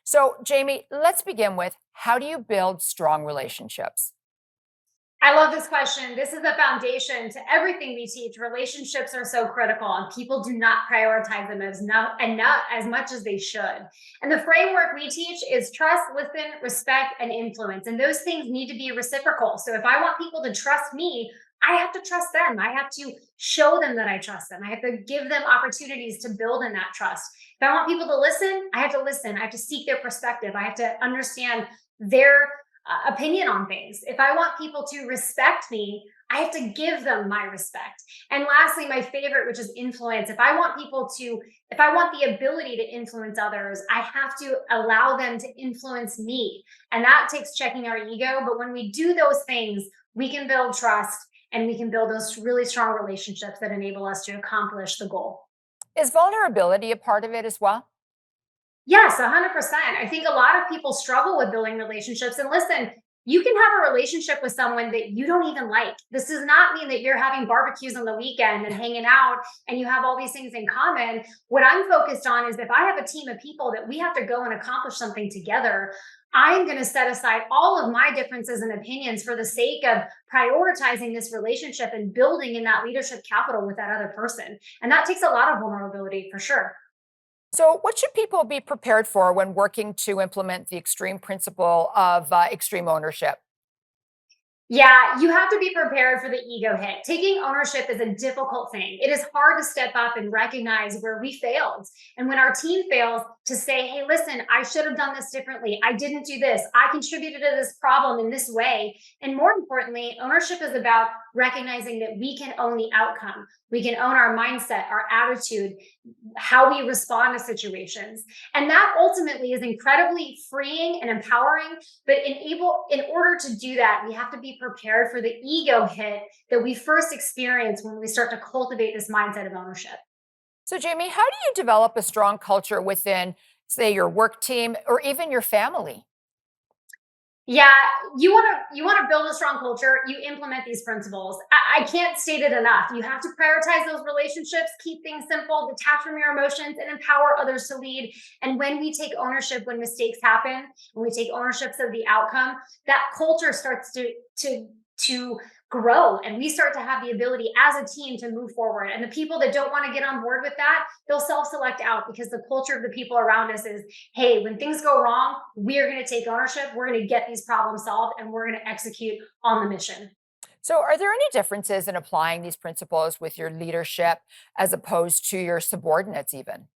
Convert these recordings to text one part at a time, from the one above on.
So, Jamie, let's begin with how do you build strong relationships? I love this question. This is the foundation to everything we teach. Relationships are so critical, and people do not prioritize them not as much as they should. And the framework we teach is trust, listen, respect, and influence. And those things need to be reciprocal. So if I want people to trust me, I have to trust them. I have to show them that I trust them. I have to give them opportunities to build in that trust. If I want people to listen, I have to listen. I have to seek their perspective. I have to understand their opinion on things. If I want people to respect me, I have to give them my respect. And lastly, my favorite, which is influence. If I want the ability to influence others, I have to allow them to influence me. And that takes checking our ego. But when we do those things, we can build trust and we can build those really strong relationships that enable us to accomplish the goal. Is vulnerability a part of it as well? Yes, 100%. I think a lot of people struggle with building relationships. And listen, you can have a relationship with someone that you don't even like. This does not mean that you're having barbecues on the weekend and hanging out and you have all these things in common. What I'm focused on is if I have a team of people that we have to go and accomplish something together, I'm going to set aside all of my differences and opinions for the sake of prioritizing this relationship and building in that leadership capital with that other person. And that takes a lot of vulnerability for sure. So, what should people be prepared for when working to implement the extreme principle of extreme ownership? Yeah, you have to be prepared for the ego hit. Taking ownership is a difficult thing. It is hard to step up and recognize where we failed. And when our team fails, to say, hey, listen, I should have done this differently. I didn't do this. I contributed to this problem in this way. And more importantly, ownership is about recognizing that we can own the outcome. We can own our mindset, our attitude, how we respond to situations. And that ultimately is incredibly freeing and empowering. But in order to do that, we have to be prepared for the ego hit that we first experience when we start to cultivate this mindset of ownership. So, Jamie, how do you develop a strong culture within, say, your work team or even your family? Yeah, you want to build a strong culture. You implement these principles. I can't state it enough. You have to prioritize those relationships, keep things simple, detach from your emotions, and empower others to lead. And when we take ownership, when mistakes happen, when we take ownerships of the outcome, that culture starts to grow, and we start to have the ability as a team to move forward. And the people that don't want to get on board with that, they'll self-select out because the culture of the people around us is, hey, when things go wrong, we're going to take ownership, we're going to get these problems solved, and we're going to execute on the mission. So, are there any differences in applying these principles with your leadership as opposed to your subordinates, even?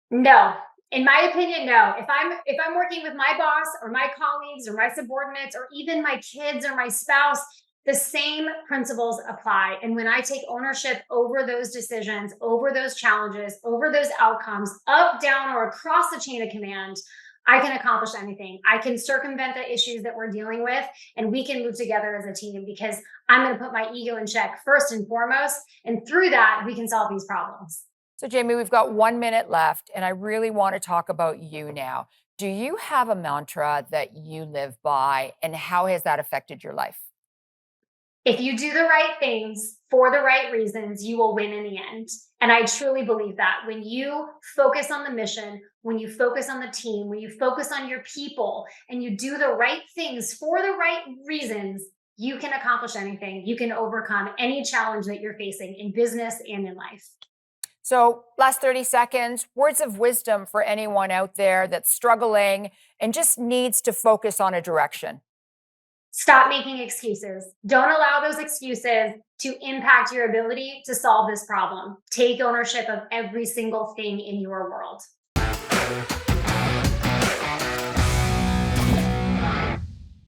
No. In my opinion, no. If I'm working with my boss or my colleagues or my subordinates or even my kids or my spouse, the same principles apply. And when I take ownership over those decisions, over those challenges, over those outcomes, up, down, or across the chain of command, I can accomplish anything. I can circumvent the issues that we're dealing with, and we can move together as a team because I'm going to put my ego in check first and foremost. And through that, we can solve these problems. So, Jamie, we've got 1 minute left, and I really want to talk about you now. Do you have a mantra that you live by, and how has that affected your life? If you do the right things for the right reasons, you will win in the end. And I truly believe that when you focus on the mission, when you focus on the team, when you focus on your people, and you do the right things for the right reasons, you can accomplish anything. You can overcome any challenge that you're facing in business and in life. So, last 30 seconds, words of wisdom for anyone out there that's struggling and just needs to focus on a direction. Stop making excuses. Don't allow those excuses to impact your ability to solve this problem. Take ownership of every single thing in your world.